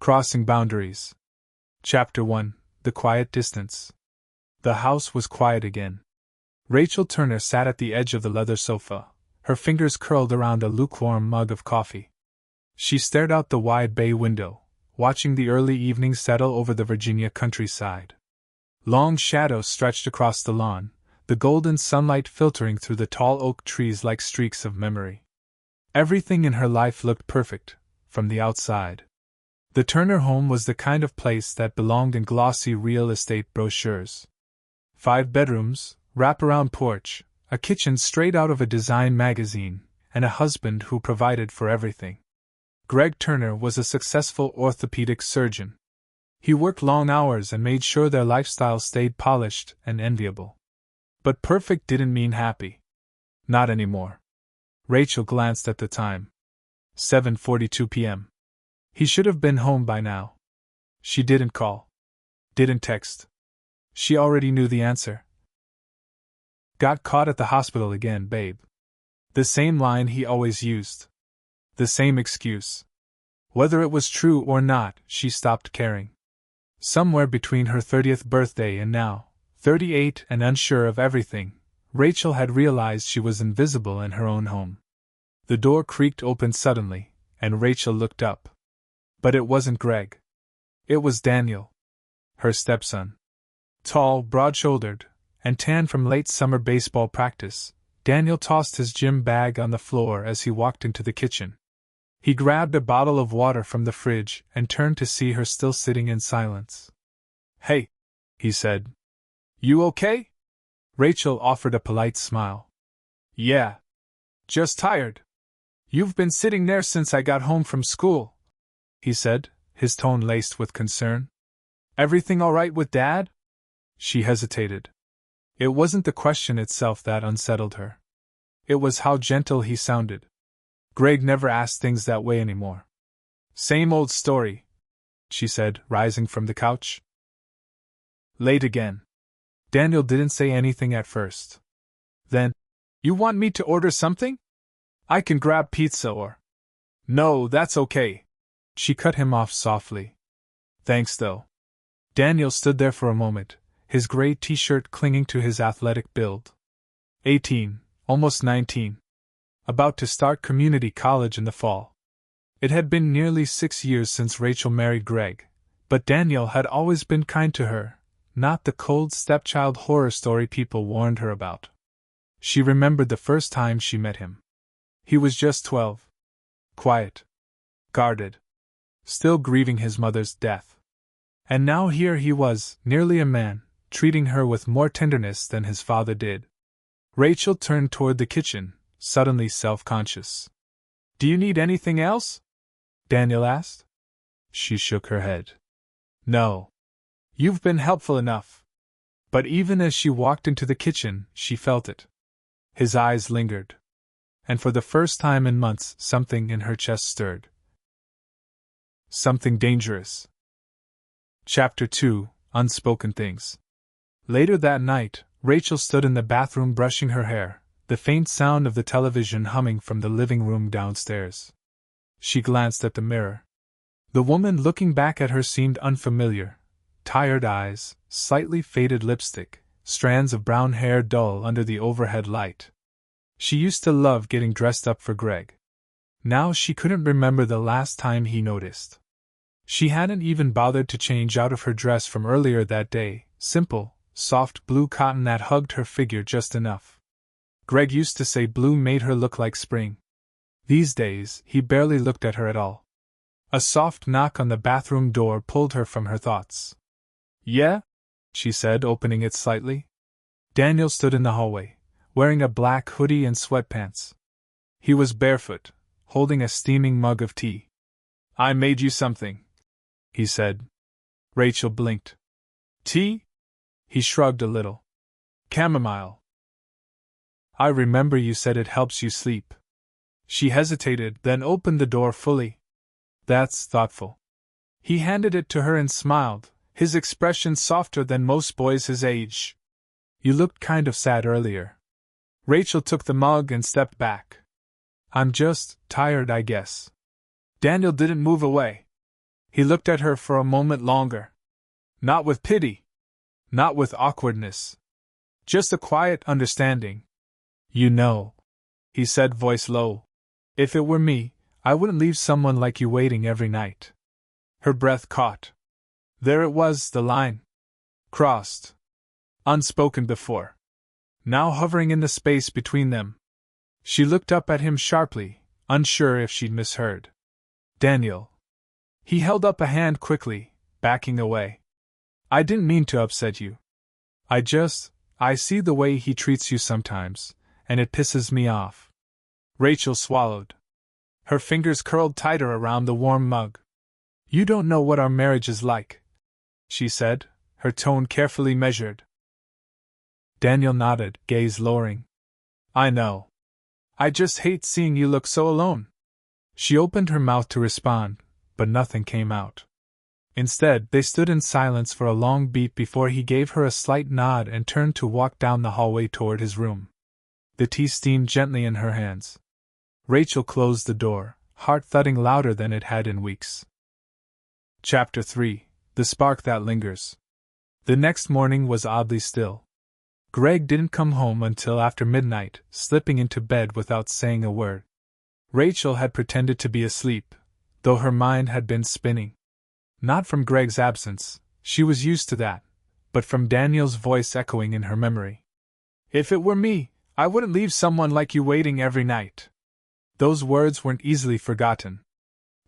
Crossing Boundaries. Chapter 1. The Quiet Distance. The house was quiet again. Rachel Turner sat at the edge of the leather sofa, her fingers curled around a lukewarm mug of coffee. She stared out the wide bay window, watching the early evening settle over the Virginia countryside. Long shadows stretched across the lawn, the golden sunlight filtering through the tall oak trees like streaks of memory. Everything in her life looked perfect, from the outside. The Turner home was the kind of place that belonged in glossy real estate brochures. 5 bedrooms, wraparound porch, a kitchen straight out of a design magazine, and a husband who provided for everything. Greg Turner was a successful orthopedic surgeon. He worked long hours and made sure their lifestyle stayed polished and enviable. But perfect didn't mean happy. Not anymore. Rachel glanced at the time. 7:42 p.m. He should have been home by now. She didn't call. Didn't text. She already knew the answer. Got caught at the hospital again, babe. The same line he always used. The same excuse. Whether it was true or not, she stopped caring. Somewhere between her 30th birthday and now, 38 and unsure of everything, Rachel had realized she was invisible in her own home. The door creaked open suddenly, and Rachel looked up. But it wasn't Greg. It was Daniel. Her stepson. Tall, broad-shouldered, and tan from late summer baseball practice, Daniel tossed his gym bag on the floor as he walked into the kitchen. He grabbed a bottle of water from the fridge and turned to see her still sitting in silence. "Hey," he said. "You okay?" Rachel offered a polite smile. "Yeah. Just tired. You've been sitting there since I got home from school," he said, his tone laced with concern. "Everything all right with Dad?" She hesitated. It wasn't the question itself that unsettled her. It was how gentle he sounded. Greg never asked things that way anymore. "Same old story," she said, rising from the couch. "Late again." Daniel didn't say anything at first. Then, "You want me to order something? I can grab pizza or—" "No, that's okay." She cut him off softly. "Thanks though." Daniel stood there for a moment, his gray t-shirt clinging to his athletic build. 18, almost 19. About to start community college in the fall. It had been nearly 6 years since Rachel married Greg, but Daniel had always been kind to her, not the cold stepchild horror story people warned her about. She remembered the first time she met him. He was just 12. Quiet. Guarded. Still grieving his mother's death. And now here he was, nearly a man, treating her with more tenderness than his father did. Rachel turned toward the kitchen, suddenly self-conscious. "Do you need anything else?" Daniel asked. She shook her head. "No. You've been helpful enough." But even as she walked into the kitchen, she felt it. His eyes lingered. And for the first time in months, something in her chest stirred. Something dangerous. Chapter 2. Unspoken Things. Later that night, Rachel stood in the bathroom brushing her hair, the faint sound of the television humming from the living room downstairs. She glanced at the mirror. The woman looking back at her seemed unfamiliar. Tired eyes, slightly faded lipstick, strands of brown hair dull under the overhead light. She used to love getting dressed up for Greg. Now she couldn't remember the last time he noticed. She hadn't even bothered to change out of her dress from earlier that day, simple, soft blue cotton that hugged her figure just enough. Greg used to say blue made her look like spring. These days, he barely looked at her at all. A soft knock on the bathroom door pulled her from her thoughts. "Yeah?" she said, opening it slightly. Daniel stood in the hallway, wearing a black hoodie and sweatpants. He was barefoot, holding a steaming mug of tea. "I made you something," he said. Rachel blinked. "Tea?" He shrugged a little. "Chamomile." "I remember you said it helps you sleep." She hesitated, then opened the door fully. "That's thoughtful." He handed it to her and smiled, his expression softer than most boys his age. "You looked kind of sad earlier." Rachel took the mug and stepped back. "I'm just tired, I guess." Daniel didn't move away. He looked at her for a moment longer. Not with pity. Not with awkwardness. Just a quiet understanding. You know, he said, voice low. If it were me, I wouldn't leave someone like you waiting every night. Her breath caught. There it was, the line. Crossed. Unspoken before. Now hovering in the space between them. She looked up at him sharply, unsure if she'd misheard. Daniel. He held up a hand quickly, backing away. I didn't mean to upset you. I see the way he treats you sometimes, and it pisses me off. Rachel swallowed. Her fingers curled tighter around the warm mug. You don't know what our marriage is like, she said, her tone carefully measured. Daniel nodded, gaze lowering. I know. I just hate seeing you look so alone. She opened her mouth to respond, but nothing came out. Instead, they stood in silence for a long beat before he gave her a slight nod and turned to walk down the hallway toward his room. The tea steamed gently in her hands. Rachel closed the door, heart thudding louder than it had in weeks. Chapter 3: The Spark That Lingers. The next morning was oddly still. Greg didn't come home until after midnight, slipping into bed without saying a word. Rachel had pretended to be asleep, though her mind had been spinning. Not from Greg's absence, she was used to that, but from Daniel's voice echoing in her memory. If it were me, I wouldn't leave someone like you waiting every night. Those words weren't easily forgotten.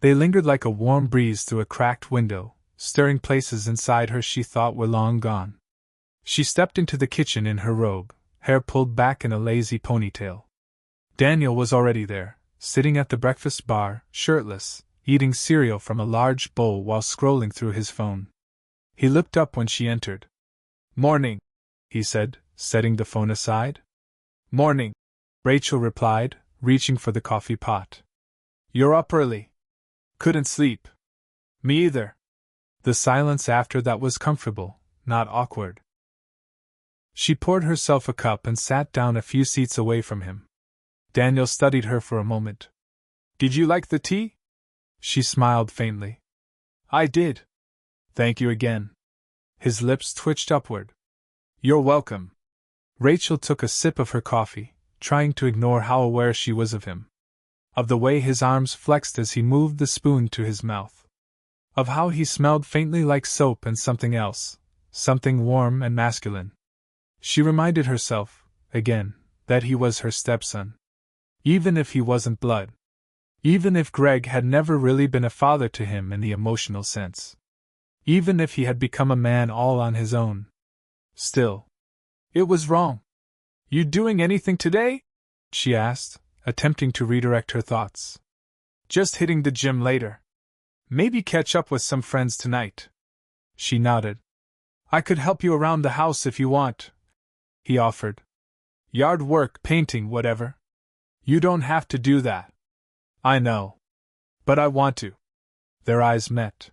They lingered like a warm breeze through a cracked window, stirring places inside her she thought were long gone. She stepped into the kitchen in her robe, hair pulled back in a lazy ponytail. Daniel was already there, sitting at the breakfast bar, shirtless, eating cereal from a large bowl while scrolling through his phone. He looked up when she entered. Morning, he said, setting the phone aside. Morning, Rachel replied, reaching for the coffee pot. You're up early. Couldn't sleep. Me either. The silence after that was comfortable, not awkward. She poured herself a cup and sat down a few seats away from him. Daniel studied her for a moment. Did you like the tea? She smiled faintly. I did. Thank you again. His lips twitched upward. You're welcome. Rachel took a sip of her coffee, trying to ignore how aware she was of him. Of the way his arms flexed as he moved the spoon to his mouth. Of how he smelled faintly like soap and something else, something warm and masculine. She reminded herself, again, that he was her stepson. Even if he wasn't blood. Even if Greg had never really been a father to him in the emotional sense. Even if he had become a man all on his own. Still. It was wrong. You doing anything today? She asked, attempting to redirect her thoughts. Just hitting the gym later. Maybe catch up with some friends tonight. She nodded. I could help you around the house if you want, he offered. Yard work, painting, whatever. You don't have to do that. I know. But I want to. Their eyes met.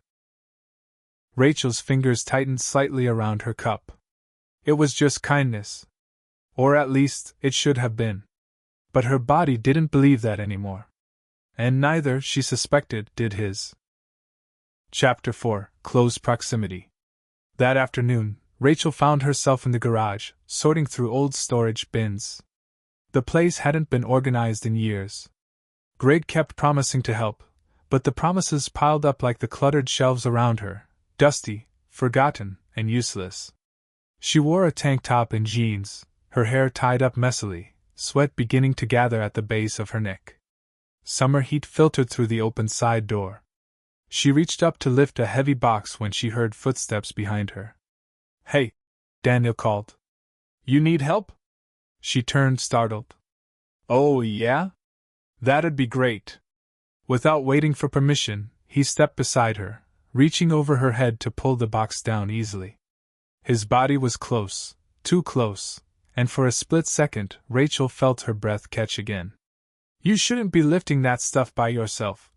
Rachel's fingers tightened slightly around her cup. It was just kindness. Or at least, it should have been. But her body didn't believe that anymore. And neither, she suspected, did his. Chapter 4: Close Proximity. That afternoon, Rachel found herself in the garage, sorting through old storage bins. The place hadn't been organized in years. Greg kept promising to help, but the promises piled up like the cluttered shelves around her, dusty, forgotten, and useless. She wore a tank top and jeans, her hair tied up messily, sweat beginning to gather at the base of her neck. Summer heat filtered through the open side door. She reached up to lift a heavy box when she heard footsteps behind her. Hey, Daniel called. You need help? She turned, startled. Oh, yeah? That'd be great. Without waiting for permission, he stepped beside her, reaching over her head to pull the box down easily. His body was close, too close, and for a split second, Rachel felt her breath catch again. You shouldn't be lifting that stuff by yourself,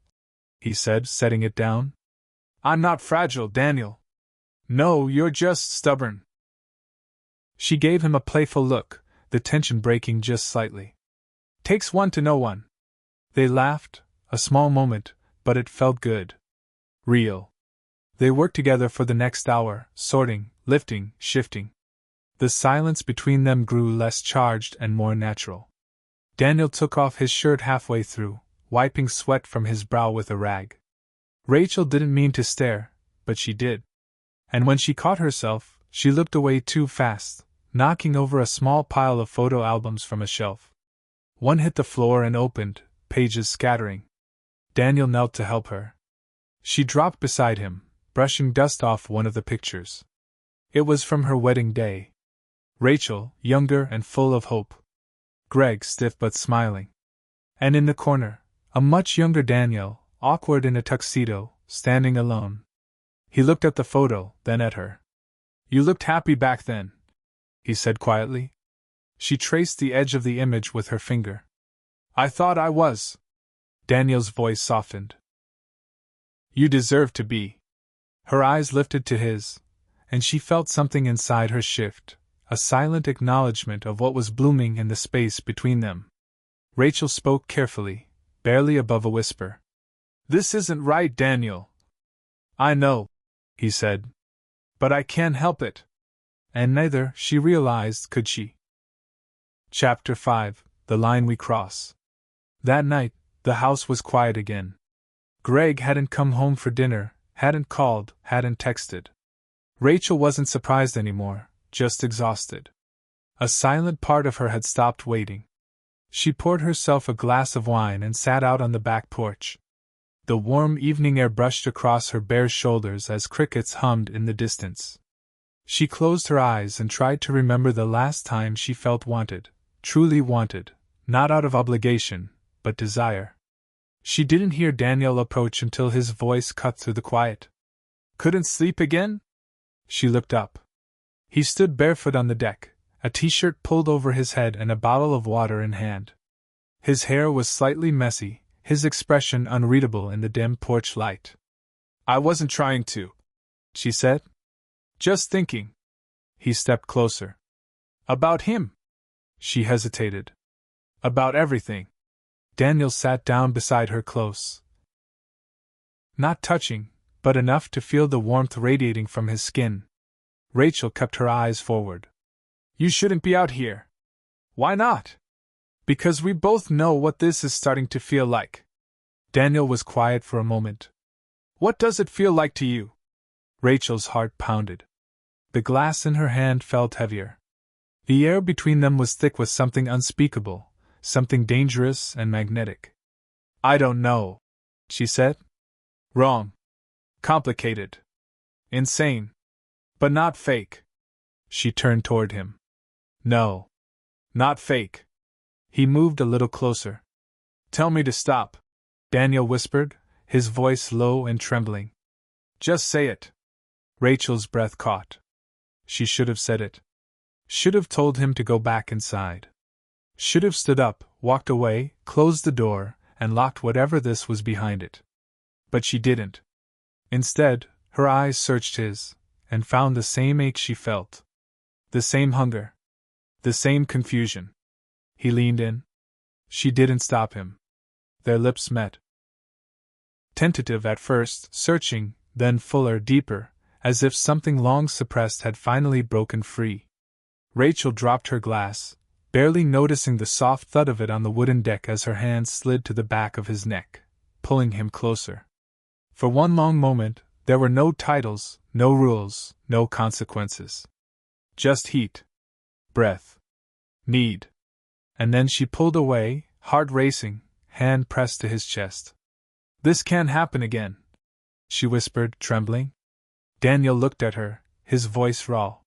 he said, setting it down. I'm not fragile, Daniel. No, you're just stubborn. She gave him a playful look, the tension breaking just slightly. Takes one to know one. They laughed, a small moment, but it felt good. Real. They worked together for the next hour, sorting, lifting, shifting. The silence between them grew less charged and more natural. Daniel took off his shirt halfway through, wiping sweat from his brow with a rag. Rachel didn't mean to stare, but she did. And when she caught herself, she looked away too fast, knocking over a small pile of photo albums from a shelf. One hit the floor and opened, pages scattering. Daniel knelt to help her. She dropped beside him, brushing dust off one of the pictures. It was from her wedding day. Rachel, younger and full of hope. Greg, stiff but smiling. And in the corner, a much younger Daniel, awkward in a tuxedo, standing alone. He looked at the photo, then at her. "You looked happy back then," he said quietly. She traced the edge of the image with her finger. "I thought I was." Daniel's voice softened. "You deserve to be." Her eyes lifted to his, and she felt something inside her shift, a silent acknowledgement of what was blooming in the space between them. Rachel spoke carefully, barely above a whisper. "This isn't right, Daniel." "I know," he said. "But I can't help it." And neither, she realized, could she. Chapter 5: The Line We Cross. That night, the house was quiet again. Greg hadn't come home for dinner, hadn't called, hadn't texted. Rachel wasn't surprised anymore, just exhausted. A silent part of her had stopped waiting. She poured herself a glass of wine and sat out on the back porch. The warm evening air brushed across her bare shoulders as crickets hummed in the distance. She closed her eyes and tried to remember the last time she felt wanted, truly wanted, not out of obligation, but desire. She didn't hear Daniel approach until his voice cut through the quiet. "Couldn't sleep again?" She looked up. He stood barefoot on the deck, a t-shirt pulled over his head and a bottle of water in hand. His hair was slightly messy, his expression unreadable in the dim porch light. "I wasn't trying to," she said. "Just thinking." He stepped closer. "About him?" She hesitated. "About everything." Daniel sat down beside her close. Not touching, but enough to feel the warmth radiating from his skin. Rachel kept her eyes forward. "You shouldn't be out here." "Why not?" "Because we both know what this is starting to feel like." Daniel was quiet for a moment. "What does it feel like to you?" Rachel's heart pounded. The glass in her hand felt heavier. The air between them was thick with something unspeakable, something dangerous and magnetic. "I don't know," she said. "Wrong. Complicated. Insane. But not fake." She turned toward him. "No. Not fake." He moved a little closer. "Tell me to stop," Daniel whispered, his voice low and trembling. "Just say it." Rachel's breath caught. She should have said it. Should have told him to go back inside. Should have stood up, walked away, closed the door, and locked whatever this was behind it. But she didn't. Instead, her eyes searched his, and found the same ache she felt. The same hunger. The same confusion. He leaned in. She didn't stop him. Their lips met. Tentative at first, searching, then fuller, deeper, as if something long suppressed had finally broken free. Rachel dropped her glass, barely noticing the soft thud of it on the wooden deck as her hand slid to the back of his neck, pulling him closer. For one long moment, there were no titles, no rules, no consequences. Just heat. Breath. Need. And then she pulled away, heart racing, hand pressed to his chest. "This can't happen again," she whispered, trembling. Daniel looked at her, his voice raw.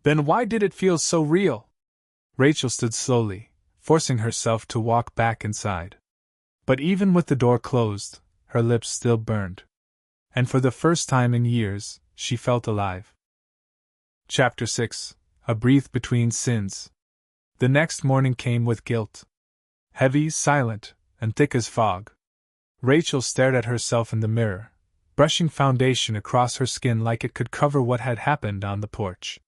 "Then why did it feel so real?" Rachel stood slowly, forcing herself to walk back inside. But even with the door closed, her lips still burned. And for the first time in years, she felt alive. Chapter 6: A Breath Between Sins. The next morning came with guilt. Heavy, silent, and thick as fog. Rachel stared at herself in the mirror, brushing foundation across her skin like it could cover what had happened on the porch.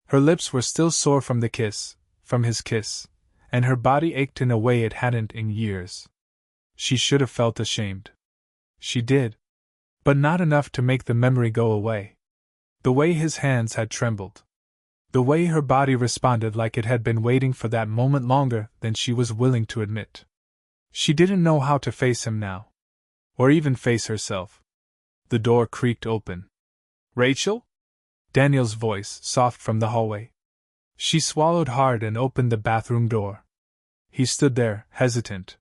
Her lips were still sore from the kiss, from his kiss, and her body ached in a way it hadn't in years. She should have felt ashamed. She did. but not enough to make the memory go away. The way his hands had trembled. The way her body responded like it had been waiting for that moment longer than she was willing to admit. She didn't know how to face him now. Or even face herself. The door creaked open. "Rachel?" Daniel's voice, soft from the hallway. She swallowed hard and opened the bathroom door. He stood there, hesitant.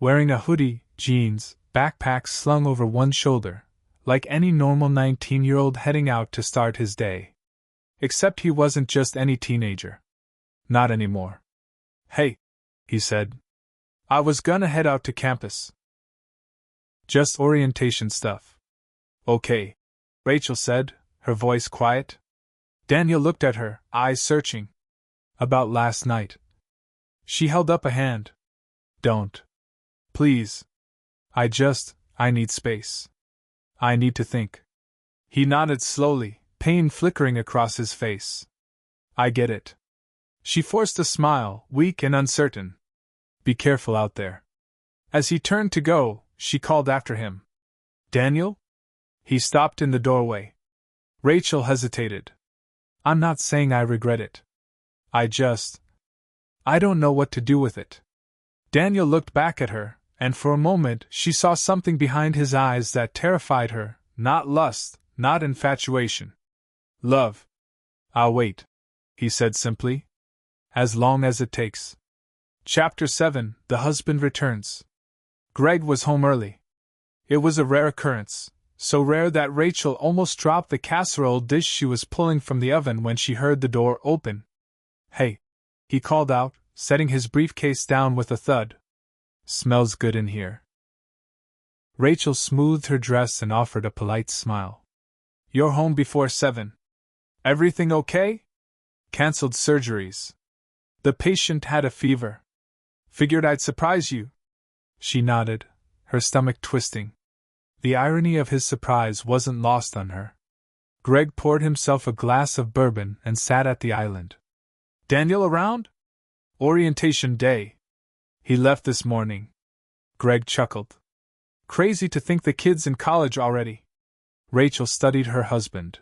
Wearing a hoodie, jeans, backpack slung over one shoulder, like any normal 19-year-old heading out to start his day. Except he wasn't just any teenager. Not anymore. "Hey," he said. "I was gonna head out to campus. Just orientation stuff." "Okay," Rachel said, her voice quiet. Daniel looked at her, eyes searching. "About last night." She held up a hand. "Don't. Please. I need space. I need to think." He nodded slowly, pain flickering across his face. "I get it." She forced a smile, weak and uncertain. "Be careful out there." As he turned to go, she called after him. "Daniel?" He stopped in the doorway. Rachel hesitated. "I'm not saying I regret it. I don't know what to do with it." Daniel looked back at her, and for a moment she saw something behind his eyes that terrified her, not lust, not infatuation. "Love." "I'll wait," he said simply. "As long as it takes." Chapter 7: The Husband Returns. Greg was home early. It was a rare occurrence, so rare that Rachel almost dropped the casserole dish she was pulling from the oven when she heard the door open. "Hey," he called out, setting his briefcase down with a thud. "Smells good in here." Rachel smoothed her dress and offered a polite smile. "You're home before 7. Everything okay?" "Cancelled surgeries. The patient had a fever. Figured I'd surprise you." She nodded, her stomach twisting. The irony of his surprise wasn't lost on her. Greg poured himself a glass of bourbon and sat at the island. "Daniel around?" "Orientation day. He left this morning." Greg chuckled. "Crazy to think the kid's in college already." Rachel studied her husband.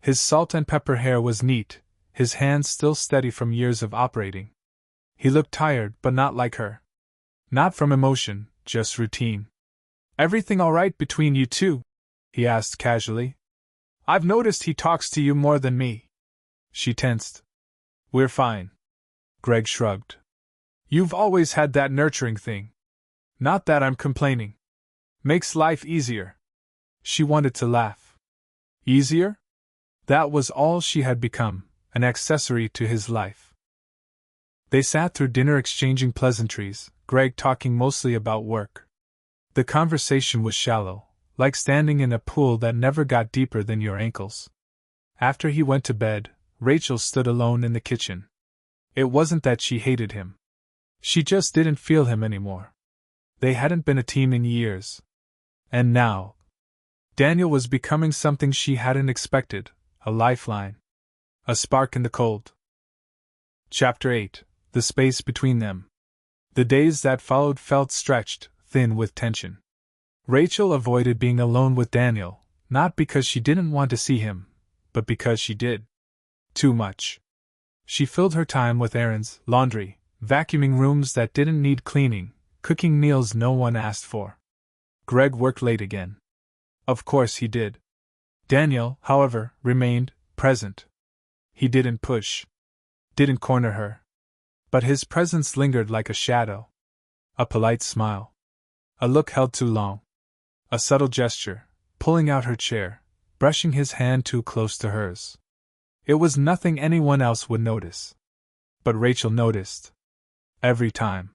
His salt and pepper hair was neat, his hands still steady from years of operating. He looked tired, but not like her. Not from emotion, just routine. "Everything all right between you two?" he asked casually. "I've noticed he talks to you more than me." She tensed. "We're fine." Greg shrugged. "You've always had that nurturing thing. Not that I'm complaining. Makes life easier." She wanted to laugh. Easier? That was all she had become, an accessory to his life. They sat through dinner exchanging pleasantries, Greg talking mostly about work. The conversation was shallow, like standing in a pool that never got deeper than your ankles. After he went to bed, Rachel stood alone in the kitchen. It wasn't that she hated him. She just didn't feel him anymore. They hadn't been a team in years. And now, Daniel was becoming something she hadn't expected, a lifeline. A spark in the cold. Chapter 8: The Space Between Them. The days that followed felt stretched, thin with tension. Rachel avoided being alone with Daniel, not because she didn't want to see him, but because she did. Too much. She filled her time with errands, laundry, vacuuming rooms that didn't need cleaning, cooking meals no one asked for. Greg worked late again. Of course he did. Daniel, however, remained present. He didn't push. Didn't corner her. But his presence lingered like a shadow. A polite smile. A look held too long. A subtle gesture, pulling out her chair, brushing his hand too close to hers. It was nothing anyone else would notice. But Rachel noticed. Every time.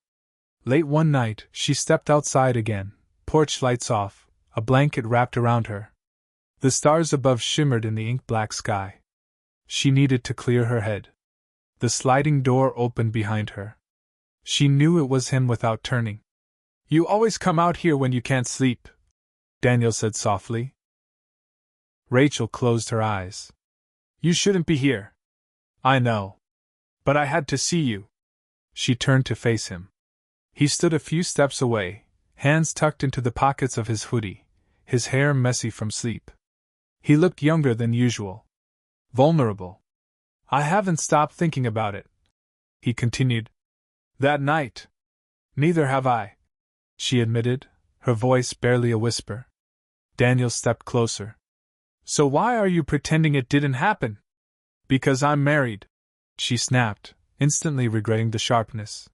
Late one night, she stepped outside again, porch lights off, a blanket wrapped around her. The stars above shimmered in the ink-black sky. She needed to clear her head. The sliding door opened behind her. She knew it was him without turning. "You always come out here when you can't sleep," Daniel said softly. Rachel closed her eyes. "You shouldn't be here." "I know. But I had to see you." She turned to face him. He stood a few steps away, hands tucked into the pockets of his hoodie, his hair messy from sleep. He looked younger than usual. Vulnerable. I haven't stopped thinking about it, he continued. That night. Neither have I, she admitted, her voice barely a whisper. Daniel stepped closer. So why are you pretending it didn't happen? Because I'm married, she snapped, instantly regretting the sharpness.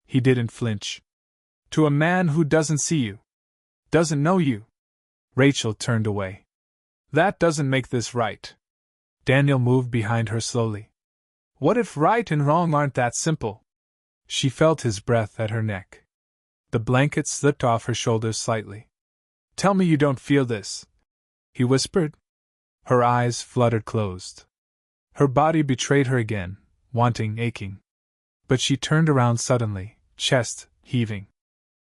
He didn't flinch. To a man who doesn't see you. Doesn't know you. Rachel turned away. That doesn't make this right. Daniel moved behind her slowly. What if right and wrong aren't that simple? She felt his breath at her neck. The blanket slipped off her shoulders slightly. Tell me you don't feel this, he whispered. Her eyes fluttered closed. Her body betrayed her again, wanting, aching. But she turned around suddenly, chest heaving.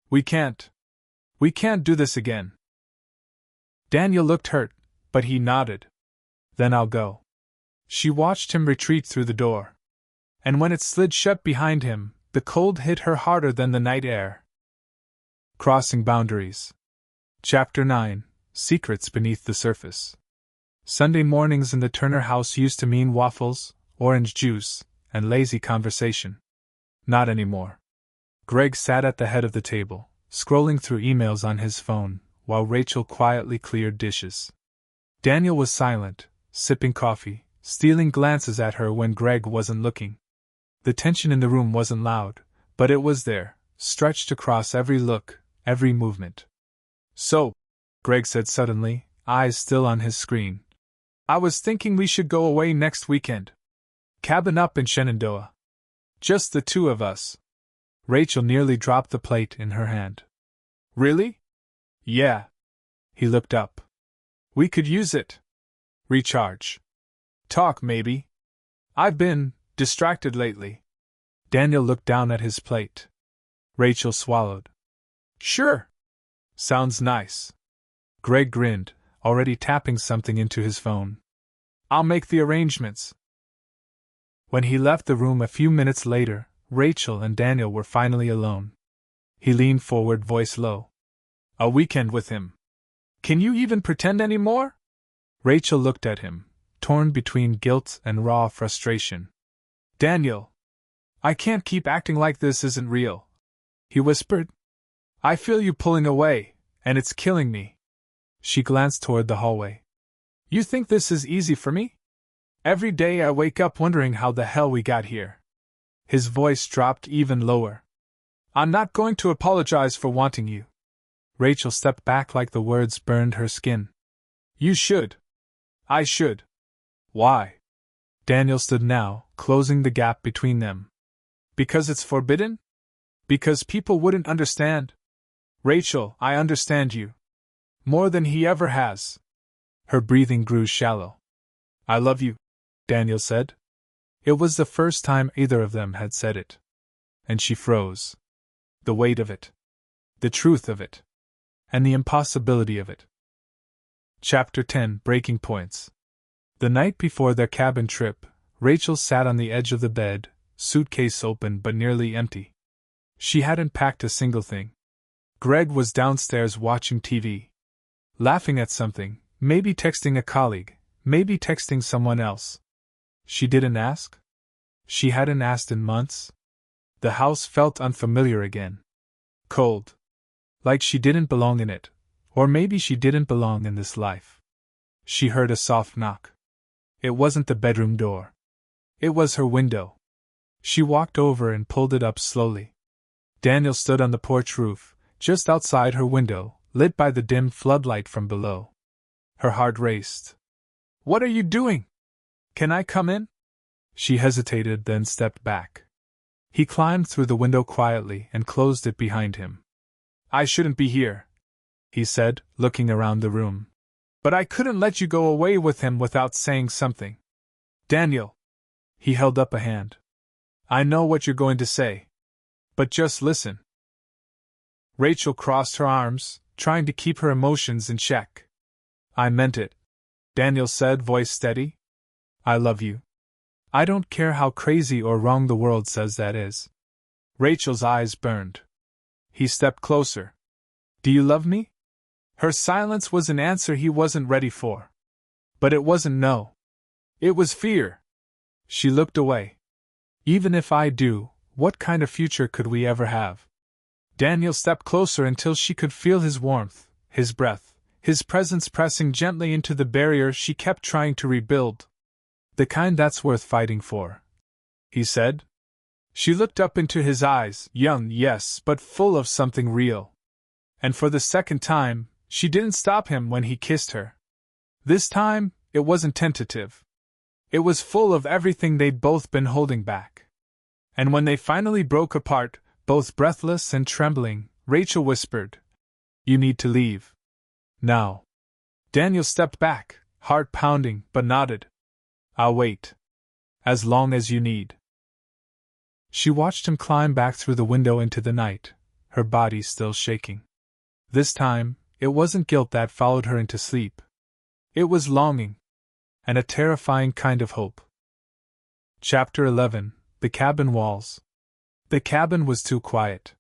We can't do this again. Daniel looked hurt, but he nodded. Then I'll go. She watched him retreat through the door. And when it slid shut behind him, the cold hit her harder than the night air. Crossing boundaries. Chapter 9. Secrets beneath the surface. Sunday mornings in the Turner house used to mean waffles, orange juice, and lazy conversation. Not anymore. Greg sat at the head of the table, scrolling through emails on his phone, while Rachel quietly cleared dishes. Daniel was silent, sipping coffee, stealing glances at her when Greg wasn't looking. The tension in the room wasn't loud, but it was there, stretched across every look, every movement. So, Greg said suddenly, eyes still on his screen. I was thinking we should go away next weekend. Cabin up in Shenandoah. Just the two of us. Rachel nearly dropped the plate in her hand. Really? Yeah. He looked up. We could use it. Recharge. Talk, maybe. I've been distracted lately. Daniel looked down at his plate. Rachel swallowed. Sure. Sounds nice. Greg grinned, already tapping something into his phone. I'll make the arrangements. When he left the room a few minutes later, Rachel and Daniel were finally alone. He leaned forward, voice low. A weekend with him. Can you even pretend anymore? Rachel looked at him, torn between guilt and raw frustration. Daniel, I can't keep acting like this isn't real, he whispered. I feel you pulling away, and it's killing me. She glanced toward the hallway. You think this is easy for me? Every day I wake up wondering how the hell we got here. His voice dropped even lower. I'm not going to apologize for wanting you. Rachel stepped back like the words burned her skin. You should. I should. Why? Daniel stood now, closing the gap between them. Because it's forbidden? Because people wouldn't understand? Rachel, I understand you. More than he ever has. Her breathing grew shallow. I love you, Daniel said. It was the first time either of them had said it. And she froze. The weight of it. The truth of it. And the impossibility of it. Chapter 10. Breaking Points. The night before their cabin trip, Rachel sat on the edge of the bed, suitcase open but nearly empty. She hadn't packed a single thing. Greg was downstairs watching TV. Laughing at something, maybe texting a colleague, maybe texting someone else. She didn't ask? She hadn't asked in months? The house felt unfamiliar again. Cold. Like she didn't belong in it, or maybe she didn't belong in this life. She heard a soft knock. It wasn't the bedroom door. It was her window. She walked over and pulled it up slowly. Daniel stood on the porch roof, just outside her window, lit by the dim floodlight from below. Her heart raced. What are you doing? Can I come in? She hesitated, then stepped back. He climbed through the window quietly and closed it behind him. I shouldn't be here, he said, looking around the room. But I couldn't let you go away with him without saying something. Daniel. He held up a hand. I know what you're going to say. But just listen. Rachel crossed her arms, trying to keep her emotions in check. I meant it, Daniel said, voice steady. I love you. I don't care how crazy or wrong the world says that is. Rachel's eyes burned. He stepped closer. Do you love me? Her silence was an answer he wasn't ready for. But it wasn't no. It was fear. She looked away. Even if I do, what kind of future could we ever have? Daniel stepped closer until she could feel his warmth, his breath, his presence pressing gently into the barrier she kept trying to rebuild. The kind that's worth fighting for, he said. She looked up into his eyes, young, yes, but full of something real. And for the second time, she didn't stop him when he kissed her. This time, it wasn't tentative. It was full of everything they'd both been holding back. And when they finally broke apart, both breathless and trembling, Rachel whispered, "You need to leave. Now." Daniel stepped back, heart pounding, but nodded. "I'll wait. As long as you need." She watched him climb back through the window into the night, her body still shaking. This time, it wasn't guilt that followed her into sleep. It was longing. And a terrifying kind of hope. Chapter 11. The Cabin Walls. The cabin was too quiet.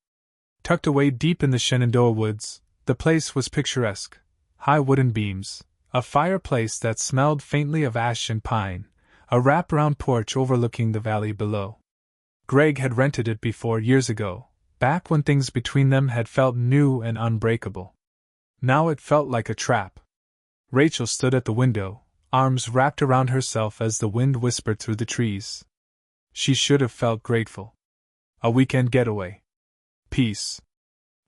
Tucked away deep in the Shenandoah woods, the place was picturesque. High wooden beams, a fireplace that smelled faintly of ash and pine, a wraparound porch overlooking the valley below. Greg had rented it before years ago, back when things between them had felt new and unbreakable. Now it felt like a trap. Rachel stood at the window, arms wrapped around herself as the wind whispered through the trees. She should have felt grateful. A weekend getaway. Peace.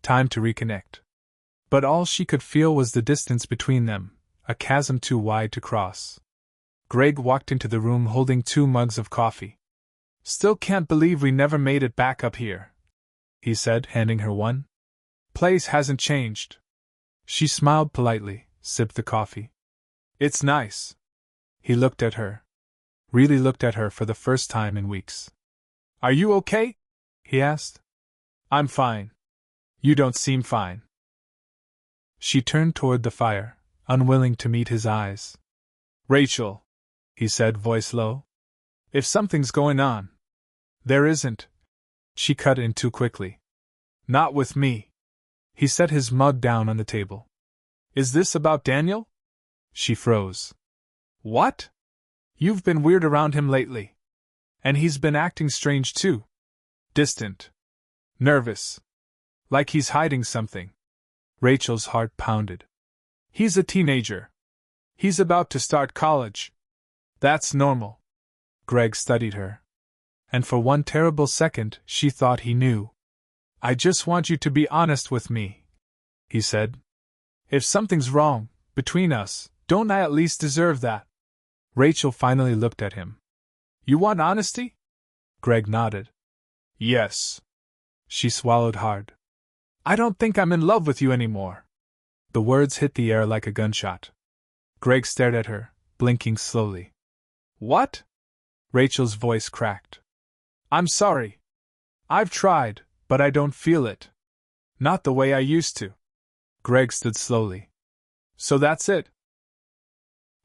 Time to reconnect. But all she could feel was the distance between them, a chasm too wide to cross. Greg walked into the room holding 2 mugs of coffee. "Still can't believe we never made it back up here," he said, handing her one. "Place hasn't changed." She smiled politely, sipped the coffee. "It's nice." He looked at her. Really looked at her for the first time in weeks. "Are you okay?" he asked. "I'm fine. You don't seem fine." She turned toward the fire, unwilling to meet his eyes. "Rachel," he said, voice low. "If something's going on." "There isn't." She cut in too quickly. "Not with me." He set his mug down on the table. "Is this about Daniel?" She froze. "What? You've been weird around him lately. And he's been acting strange too. Distant. Nervous. Like he's hiding something." Rachel's heart pounded. "He's a teenager. He's about to start college. That's normal." Greg studied her. And for one terrible second, she thought he knew. "I just want you to be honest with me," he said. "If something's wrong, between us, don't I at least deserve that?" Rachel finally looked at him. "You want honesty?" Greg nodded. "Yes." She swallowed hard. "I don't think I'm in love with you anymore." The words hit the air like a gunshot. Greg stared at her, blinking slowly. "What?" Rachel's voice cracked. "I'm sorry. I've tried, but I don't feel it. Not the way I used to." Greg stood slowly. "So that's it?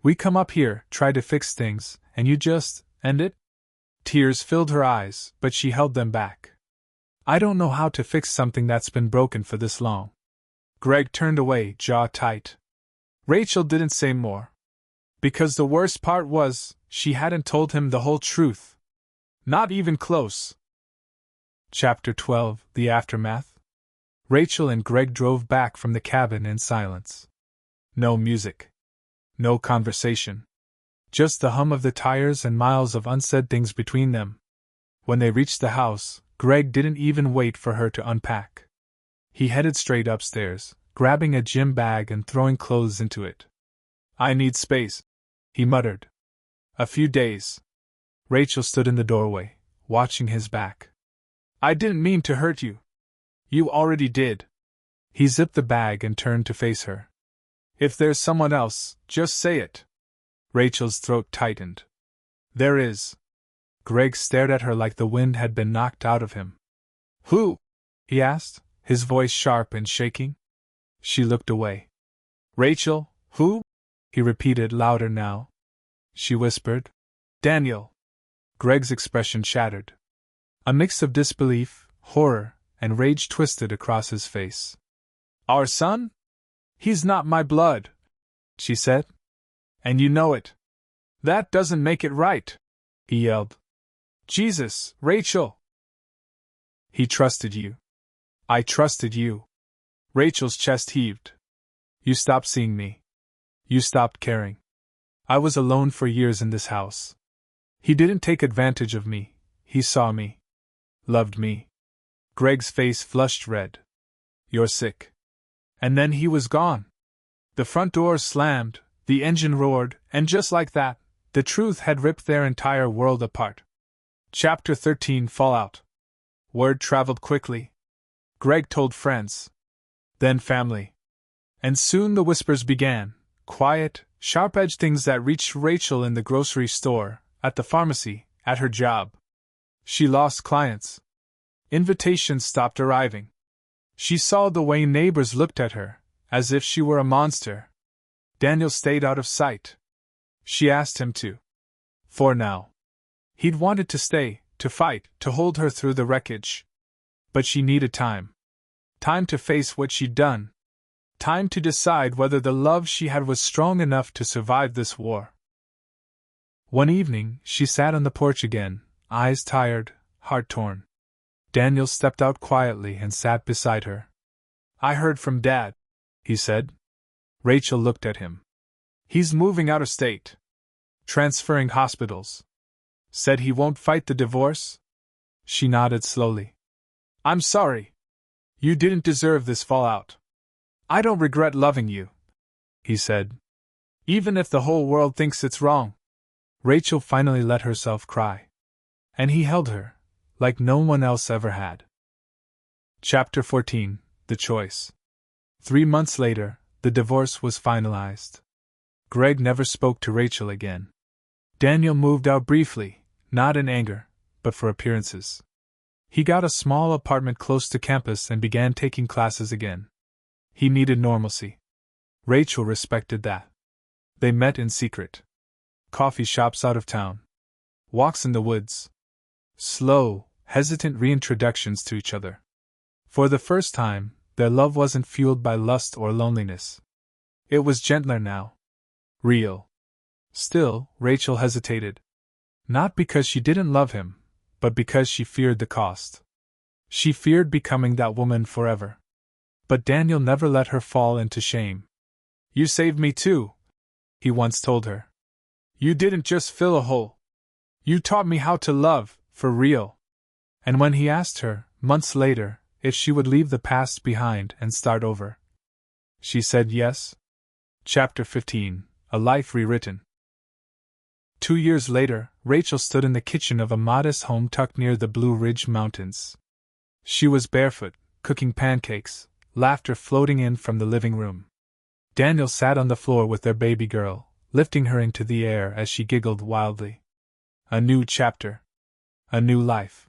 We come up here, try to fix things, and you just end it?" Tears filled her eyes, but she held them back. "I don't know how to fix something that's been broken for this long." Greg turned away, jaw tight. Rachel didn't say more. Because the worst part was, she hadn't told him the whole truth. Not even close. Chapter 12. The Aftermath. Rachel and Greg drove back from the cabin in silence. No music. No conversation. Just the hum of the tires and miles of unsaid things between them. When they reached the house, Greg didn't even wait for her to unpack. He headed straight upstairs, grabbing a gym bag and throwing clothes into it. "I need space," he muttered. "A few days." Rachel stood in the doorway, watching his back. "I didn't mean to hurt you." "You already did." He zipped the bag and turned to face her. "If there's someone else, just say it." Rachel's throat tightened. "There is." Greg stared at her like the wind had been knocked out of him. "Who?" he asked, his voice sharp and shaking. She looked away. "Rachel, who?" he repeated louder now. She whispered. "Daniel." Greg's expression shattered. A mix of disbelief, horror, and rage twisted across his face. "Our son?" He's not my blood, she said. And you know it. That doesn't make it right, he yelled. Jesus, Rachel! He trusted you. I trusted you. Rachel's chest heaved. You stopped seeing me. You stopped caring. I was alone for years in this house. He didn't take advantage of me. He saw me. Loved me. Greg's face flushed red. You're sick. And then he was gone. The front doors slammed, the engine roared, and just like that, the truth had ripped their entire world apart. Chapter 13 Fallout. Word traveled quickly. Greg told friends. Then family. And soon the whispers began, quiet, sharp-edged things that reached Rachel in the grocery store, at the pharmacy, at her job. She lost clients. Invitations stopped arriving. She saw the way neighbors looked at her, as if she were a monster. Daniel stayed out of sight. She asked him to. For now. He'd wanted to stay, to fight, to hold her through the wreckage. But she needed time. Time to face what she'd done. Time to decide whether the love she had was strong enough to survive this war. One evening, she sat on the porch again, eyes tired, heart torn. Daniel stepped out quietly and sat beside her. I heard from Dad, he said. Rachel looked at him. He's moving out of state. Transferring hospitals. Said he won't fight the divorce? She nodded slowly. I'm sorry. You didn't deserve this fallout. I don't regret loving you, he said. Even if the whole world thinks it's wrong. Rachel finally let herself cry. And he held her, like no one else ever had. Chapter 14 The Choice. 3 months later, the divorce was finalized. Greg never spoke to Rachel again. Daniel moved out briefly, not in anger, but for appearances. He got a small apartment close to campus and began taking classes again. He needed normalcy. Rachel respected that. They met in secret. Coffee shops out of town. Walks in the woods. Slow, hesitant reintroductions to each other. For the first time, their love wasn't fueled by lust or loneliness. It was gentler now. Real. Still, Rachel hesitated. Not because she didn't love him, but because she feared the cost. She feared becoming that woman forever. But Daniel never let her fall into shame. You saved me too, he once told her. You didn't just fill a hole. You taught me how to love, for real. And when he asked her, months later, if she would leave the past behind and start over, she said yes. Chapter 15 A Life Rewritten. 2 years later, Rachel stood in the kitchen of a modest home tucked near the Blue Ridge Mountains. She was barefoot, cooking pancakes, laughter floating in from the living room. Daniel sat on the floor with their baby girl, lifting her into the air as she giggled wildly. A new chapter. A new life.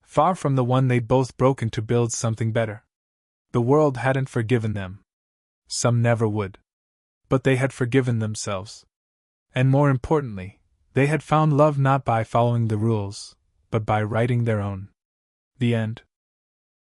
Far from the one they'd both broken to build something better. The world hadn't forgiven them. Some never would. But they had forgiven themselves. And more importantly, they had found love not by following the rules, but by writing their own. The end.